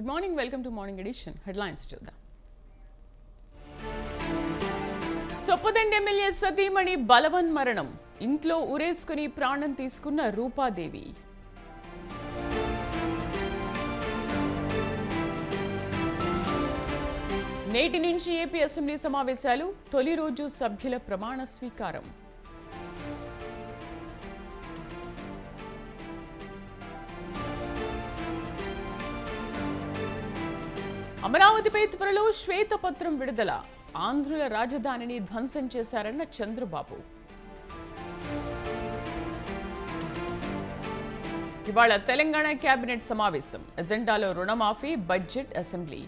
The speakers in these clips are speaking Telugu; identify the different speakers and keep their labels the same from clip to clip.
Speaker 1: Good morning. Welcome to Morning Edition. Headlines చూద్దాం. చొప్పదండి ఎమ్మెల్యే సతీమణి బలవన్ మరణం. ఇంట్లో ఉరేసుకుని ప్రాణం తీసుకున్న రూపాదేవి. నేటి నుంచి ఏపీ అసెంబ్లీ సమావేశాలు. తొలి రోజు సభ్యుల ప్రమాణ స్వీకారం. అమరావతిపై త్వరలో శ్వేతపత్రం విడుదల. ఆంధ్రుల రాజధానిని ధ్వంసం చేశారన్న చంద్రబాబు. ఇవాళ తెలంగాణ కేబినెట్ సమావేశం. ఎజెండాలో రుణమాఫీ, బడ్జెట్, అసెంబ్లీ.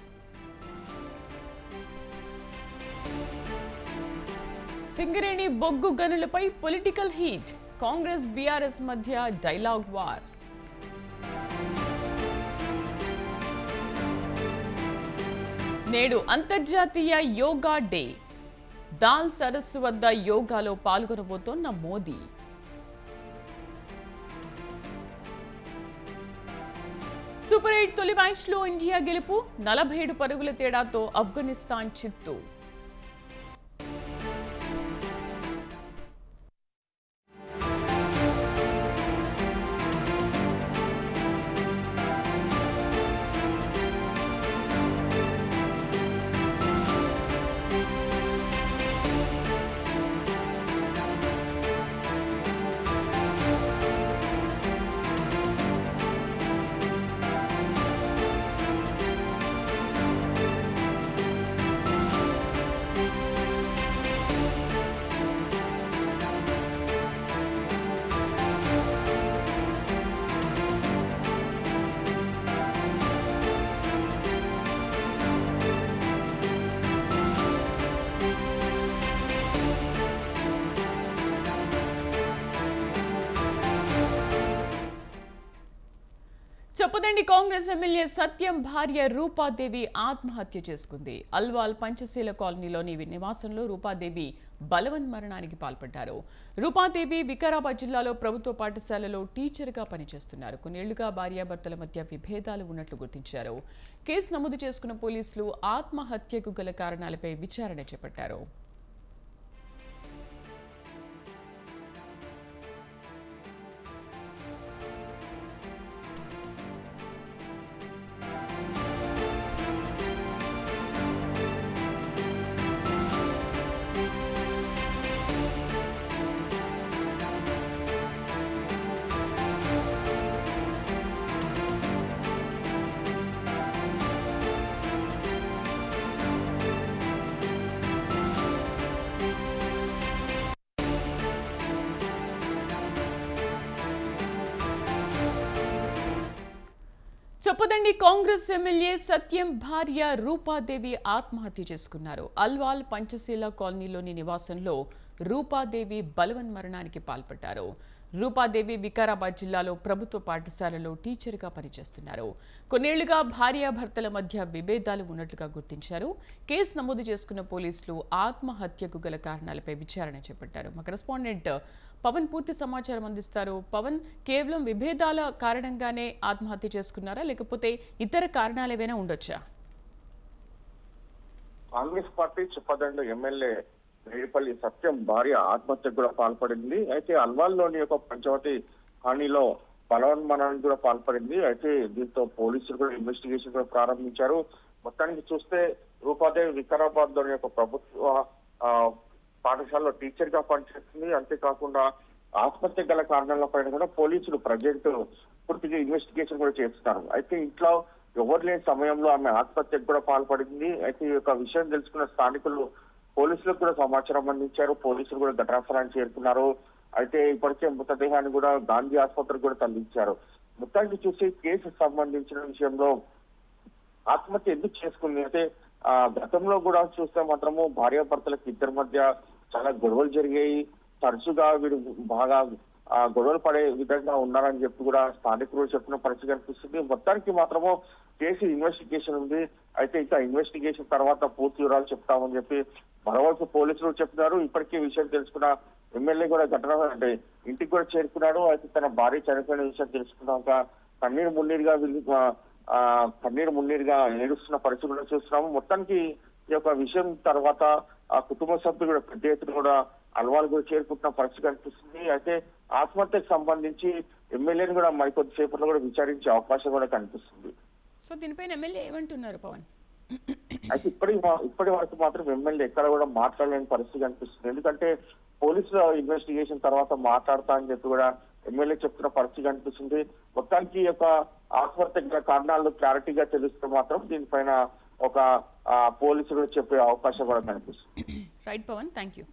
Speaker 1: సింగరేణి బొగ్గు గనులపై పొలిటికల్ హీట్. కాంగ్రెస్ బీఆర్ఎస్ మధ్య డైలాగ్ వార్. నేడు అంతర్జాతీయ యోగా డే. దాల్ సరస్సు వద్ద యోగాలో పాల్గొనబోతోన్న మోదీ. సూపర్ 8 తొలి మ్యాచ్లో ఇండియా గెలుపు. 47 పరుగుల తేడాతో ఆఫ్ఘనిస్తాన్ చిత్తు. చొప్పదండి కాంగ్రెస్ ఎమ్మెల్యే సత్యం భార్య రూపాదేవి ఆత్మహత్య చేసుకుంది. అల్వాల్ పంచశీల కాలనీలోని నివాసంలో రూపాదేవి బలవన్ మరణానికి పాల్పడ్డారు. రూపాదేవి వికారాబాద్ జిల్లాలో ప్రభుత్వ పాఠశాలలో టీచర్గా పనిచేస్తున్నారు. కొన్నేళ్లుగా భార్యాభర్తల మధ్య విభేదాలు ఉన్నట్లు గుర్తించారు. కేసు నమోదు చేసుకున్న పోలీసులు ఆత్మహత్యకు గల కారణాలపై విచారణ చేపట్టారు. చొప్పదండి కాంగ్రెస్ ఎమ్మెల్యే సత్యం భార్య రూపాదేవి ఆత్మహత్య చేసుకున్నారు. అల్వాల్ పంచశీల కాలనీలోని నివాసంలో రూపాదేవి బలవన్ మరణానికి పాల్పడ్డారు. రూపాదేవి వికారాబాద్ జిల్లాలో ప్రభుత్వ పాఠశాలలో టీచర్గా పనిచేస్తున్నారు. కొన్నేళ్లుగా భార్యాభర్తల మధ్య విభేదాలు ఉన్నట్లుగా గుర్తించారు. కేసు నమోదు చేసుకున్న పోలీసులు ఆత్మహత్యకు గల కారణాలపై విచారణ చేపట్టారు. మా కరెస్పాండెంట్ పవన్ పూర్తి సమాచారం అందిస్తారు. పవన్, కేవలం విభేదాల కారణంగానే ఆత్మహత్య చేసుకున్నారా, లేకపోతే ఇతర కారణాలు ఏవైనా ఉండొచ్చా?
Speaker 2: కాంగ్రెస్ పార్టీ చొప్పదండి ఎమ్మెల్యే రేడిపల్లి సత్యం భార్య ఆత్మహత్యకు కూడా పాల్పడింది. అయితే అల్వాల్లోని ఒక పంచవటి కాలనీలో బలవన్మరణానికి కూడా పాల్పడింది. అయితే దీంతో పోలీసులు కూడా ఇన్వెస్టిగేషన్ కూడా ప్రారంభించారు. మొత్తానికి చూస్తే రూపాదేవి వికారాబాద్ లోని ఒక ప్రభుత్వ పాఠశాలలో టీచర్ గా పనిచేస్తుంది. అంతేకాకుండా ఆత్మహత్య గల కారణాలపైన కూడా పోలీసులు ప్రజెంట్ పూర్తిగా ఇన్వెస్టిగేషన్ కూడా చేస్తున్నారు. అయితే ఇంట్లో ఎవరు లేని సమయంలో ఆమె ఆత్మహత్యకు కూడా పాల్పడింది. అయితే ఈ యొక్క విషయం తెలుసుకున్న స్థానికులు పోలీసులకు కూడా సమాచారం అందించారు. పోలీసులు కూడా ఘటనాస్థలానికి చేరుకున్నారు. అయితే ఇప్పటికే మృతదేహాన్ని కూడా గాంధీ ఆసుపత్రికి కూడా తరలించారు. మొత్తానికి చూసి కేసు సంబంధించిన విషయంలో ఆత్మహత్య ఎందుకు చేసుకుంది అంటే గతంలో కూడా చూస్తే మాత్రము భార్యాభర్తలకు ఇద్దరి మధ్య చాలా గొడవలు జరిగాయి. తరచుగా వీడు బాగా గొడవలు పడే విధంగా ఉన్నారని చెప్పి కూడా స్థానికులు చెప్పిన పరిస్థితి కనిపిస్తుంది. మొత్తానికి మాత్రము కేసు ఇన్వెస్టిగేషన్ ఉంది. అయితే ఇంకా ఇన్వెస్టిగేషన్ తర్వాత పూర్తి వివరాలు చెప్తామని చెప్పి మరోవైపు పోలీసులు చెప్తున్నారు. ఇప్పటికీ విషయం తెలుసుకున్న ఎమ్మెల్యే కూడా ఘటన అంటే ఇంటికి కూడా చేరుకున్నాడు. అయితే తన భార్య చనిపోయిన విషయం తెలుసుకున్నాక కన్నీరు మున్నీరుగా కన్నీరు మున్నీరుగా ఏడుస్తున్న పరిస్థితి కూడా చూస్తున్నాము. మొత్తానికి ఈ యొక్క విషయం తర్వాత ఆ కుటుంబ సభ్యులు కూడా పెద్ద ఎత్తున కూడా అల్వాల్ కూడా చేరుకుంటున్న పరిస్థితి కనిపిస్తుంది. అయితే ఆత్మహత్యకు సంబంధించి ఎమ్మెల్యేని కూడా మరికొద్ది సేపట్లో కూడా విచారించే అవకాశం కూడా కనిపిస్తుంది.
Speaker 1: సో దీనిపైన ఎమ్మెల్యే ఏమంటున్నారు పవన్?
Speaker 2: అయితే ఇప్పటి వరకు మాత్రం ఎమ్మెల్యే ఎక్కడ కూడా మాట్లాడలేని పరిస్థితి కనిపిస్తుంది. ఎందుకంటే పోలీసుల ఇన్వెస్టిగేషన్ తర్వాత మాట్లాడతా అని చెప్పి కూడా ఎమ్మెల్యే చెప్తున్న పరిస్థితి కనిపిస్తుంది. మొత్తానికి ఈ యొక్క ఆత్మహత్య కారణాలు క్లారిటీగా తెలిస్తే మాత్రం దీనిపైన ఒక పోలీసులు చెప్పే అవకాశం కూడా కనిపిస్తుంది.
Speaker 1: Right Pawan, thank you.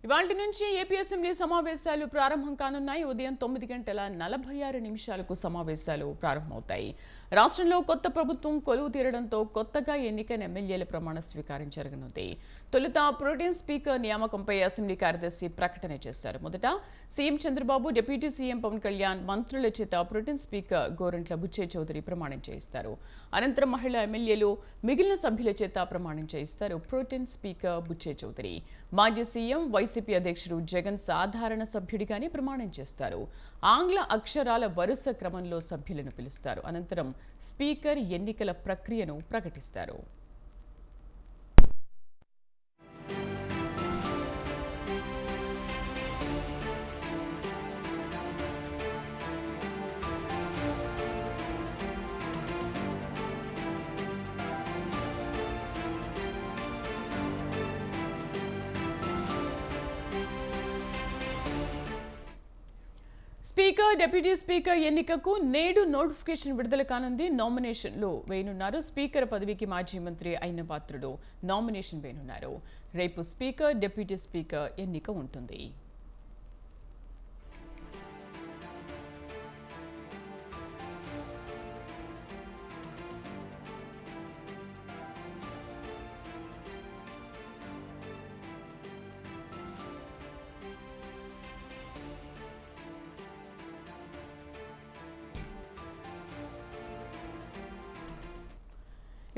Speaker 1: ఇవాల్టి నుంచి ఏపీ అసెంబ్లీ సమావేశాలు ప్రారంభం కానున్నాయి. ఉదయం 9:46 సమావేశాలు ప్రారంభమవుతాయి. రాష్ట్రంలో కొత్త ప్రభుత్వం కొలువు తీరడంతో కొత్తగా ఎన్నికైన ఎమ్మెల్యేల ప్రమాణ స్వీకారం జరగనుంది. తొలుత ప్రోటెం స్పీకర్ నియామకంపై అసెంబ్లీ కార్యదర్శి ప్రకటన చేశారు. మొదట CM Chandrababu, deputy CM Pawan Kalyan మంత్రుల చేత ప్రోటెం స్పీకర్ గోరంట్ల బుచ్చయ్య చౌదరి ప్రమాణం చేయిస్తారు. అనంతరం మహిళా ఎమ్మెల్యేలు మిగిలిన సభ్యుల చేత ప్రమాణం చేయిస్తారు. ప్రోటెం స్పీకర్ బుచ్చయ్య చౌదరి మాజీ సీఎం వైసీపీ అధ్యక్షుడు జగన్ సాధారణ సభ్యుడిగానే ప్రమాణం చేస్తారు. ఆంగ్ల అక్షరాల వరుస క్రమంలో సభ్యులను పిలుస్తారు. అనంతరం స్పీకర్ ఎన్నికల ప్రక్రియను ప్రకటిస్తారు. స్పీకర్, డిప్యూటీ స్పీకర్ ఎన్నికకు నేడు నోటిఫికేషన్ విడుదల కానుంది. నామినేషన్లు వేయనున్నారు. స్పీకర్ పదవికి మాజీ మంత్రి అయ్యన్న పాత్రుడు నామినేషన్ వేయనున్నారు. రేపు స్పీకర్, డిప్యూటీ స్పీకర్ ఎన్నిక ఉంటుంది.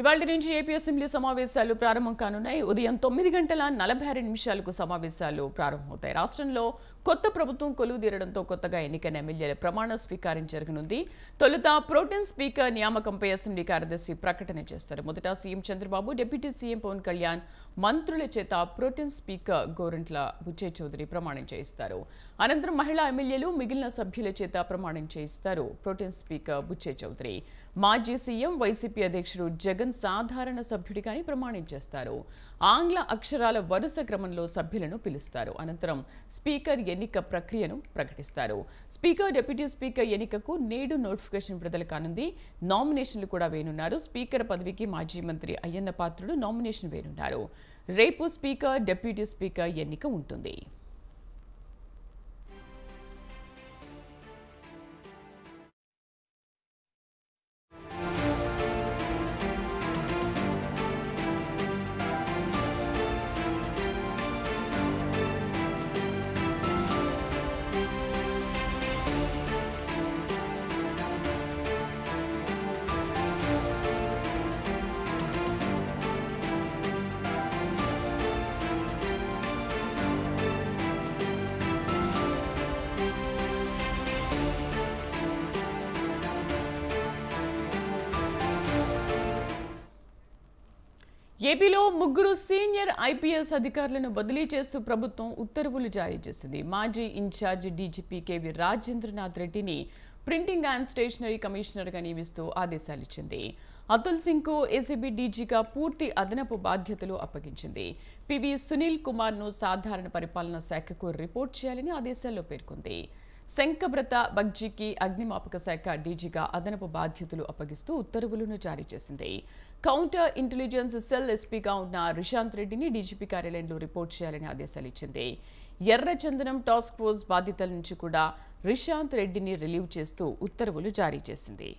Speaker 1: ఇవాళ నుంచి ఏపీ అసెంబ్లీ సమావేశాలు ప్రారంభం కానున్నాయి. ఉదయం 9:46 సమావేశాలు ప్రారంభమవుతాయి. రాష్ట్రంలో కొత్త ప్రభుత్వం కొలువు తీరడంతో కొత్తగా ఎన్నికైన ఎమ్మెల్యేల ప్రమాణ స్వీకారం జరగనుంది. తొలుత ప్రోటెం స్పీకర్ నియామకంపై అసెంబ్లీ కార్యదర్శి ప్రకటన చేస్తారు. మొదట CM Chandrababu, deputy CM Pawan Kalyan మంత్రుల చేత ప్రోటెం స్పీకర్ గోరంట్ల బుచ్చయ్య చౌదరి ప్రమాణం చేయిస్తారు. అనంతరం మహిళా ఎమ్మెల్యేలు మిగిలిన సభ్యుల చేత ప్రమాణం చేయిస్తారు. ప్రోటెం స్పీకర్ బుచ్చయ్య చౌదరి మాజీ సీఎం వైసీపీ అధ్యక్షుడు జగన్ సాధారణ సభ్యుడిగాని ప్రమాణం చేస్తారు. ఆంగ్ల అక్షరాల వరుస క్రమంలో సభ్యులను పిలుస్తారు. అనంతరం స్పీకర్ ఎన్నిక ప్రక్రియను ప్రకటిస్తారు. స్పీకర్, డిప్యూటీ స్పీకర్ ఎన్నికకు నేడు నోటిఫికేషన్ విడుదల కానుంది. నామినేషన్లు కూడా వేయనున్నారు. స్పీకర్ పదవికి మాజీ మంత్రి అయ్యన్న పాత్రుడు నామినేషన్ వేయనున్నారు. రేపు స్పీకర్, డిప్యూటీ స్పీకర్ ఎన్నిక ఉంటుంది. ఏపీలో ముగ్గురు సీనియర్ ఐపీఎస్ అధికారులను బదిలీ చేస్తూ ప్రభుత్వం ఉత్తర్వులు జారీ చేసింది. మాజీ ఇన్ఛార్జ్ డీజీపీ కేవీ రాజేంద్రనాథ్ రెడ్డిని ప్రింటింగ్ అండ్ స్టేషనరీ కమిషనర్గా నియమిస్తూ ఆదేశాలిచ్చింది. అతుల్ సింగ్కు ఏసీబీ డీజీగా పూర్తి అదనపు బాధ్యతలు అప్పగించింది. పివి సునీల్ కుమార్ను సాధారణ పరిపాలనా శాఖకు రిపోర్ట్ చేయాలని ఆదేశాల్లో పేర్కొంది. శంకబ్రత బగ్జీకి అగ్నిమాపక శాఖ డీజీగా అదనపు బాధ్యతలు అప్పగిస్తూ ఉత్తర్వులను జారీ చేసింది. కౌంటర్ ఇంటెలిజెన్స్ సెల్ ఎస్పీగా ఉన్న రిషాంత్ రెడ్డిని డీజీపీ కార్యాలయంలో రిపోర్ట్ చేయాలని ఆదేశాలు ఇచ్చింది. ఎర్రచందనం టాస్క్ ఫోర్స్ బాధ్యతల నుంచి కూడా రిషాంత్ రెడ్డిని రిలీవ్ చేస్తూ ఉత్తర్వులు జారీ చేసింది.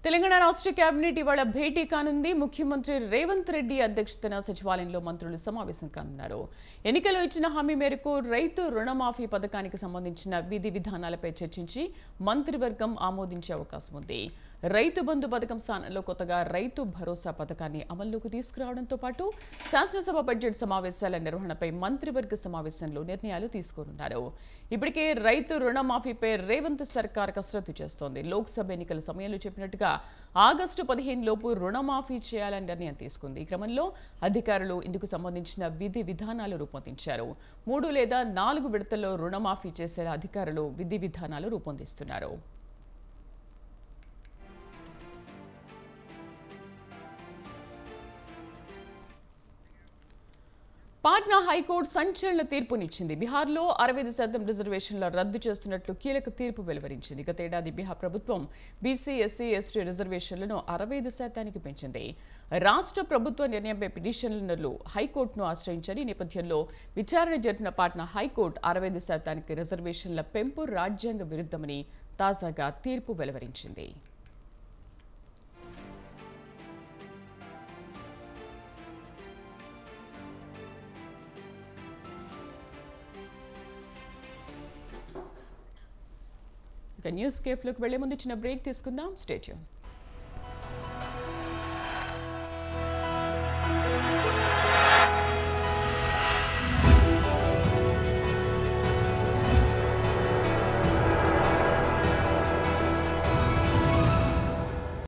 Speaker 1: తెలంగాణ రాష్ట్ర కేబినెట్ ఇవాళ భేటీ కానుంది. ముఖ్యమంత్రి రేవంత్ రెడ్డి అధ్యక్షతన సచివాలయంలో మంత్రులు సమావేశం కానున్నారు. ఎన్నికల్లో ఇచ్చిన హామీ మేరకు రైతు రుణమాఫీ పథకానికి సంబంధించిన విధి విధానాలపై చర్చించి మంత్రివర్గం ఆమోదించే అవకాశం ఉంది. రైతు బంధు పథకం స్థానంలో కొత్తగా రైతు భరోసా పథకాన్ని అమల్లోకి తీసుకురావడంతో పాటు శాసనసభ బడ్జెట్ సమావేశాల నిర్వహణపై మంత్రివర్గ సమావేశంలో నిర్ణయాలు తీసుకోనున్నారు. ఇప్పటికే రైతు రుణమాఫీపై రేవంత్ సర్కార్ కసరత్తు చేస్తోంది. లోక్సభ ఎన్నికల సమయంలో చెప్పినట్టుగా ఆగస్టు 15 లోపు రుణమాఫీ చేయాలని నిర్ణయం తీసుకుంది. ఈ క్రమంలో అధికారులు ఇందుకు సంబంధించిన విధి విధానాలు రూపొందించారు. 3 లేదా 4 విడతల్లో రుణమాఫీ చేసేలా అధికారులు విధి విధానాలు రూపొందిస్తున్నారు. పాట్నా హైకోర్టు సంచలన తీర్పునిచ్చింది. బీహార్లో 65% రిజర్వేషన్ల రద్దు చేస్తున్నట్లు కీలక తీర్పు వెలువరించింది. గతేడాది బీహార్ ప్రభుత్వం బీసీ, ఎస్సీ, ఎస్టీ రిజర్వేషన్లను 65% పెంచింది. రాష్ట్ర ప్రభుత్వ నిర్ణయంపై పిటిషనర్లు హైకోర్టును ఆశ్రయించారు. ఈ నేపథ్యంలో విచారణ జరిపిన పాట్నా హైకోర్టు 65% రిజర్వేషన్ల పెంపు రాజ్యాంగ విరుద్ధమని తాజాగా తీర్పు వెలువరించింది. న్యూస్ కేఫ్లోకి వెళ్లే ముందు చిన్న బ్రేక్ తీసుకుందాం. Stay tune.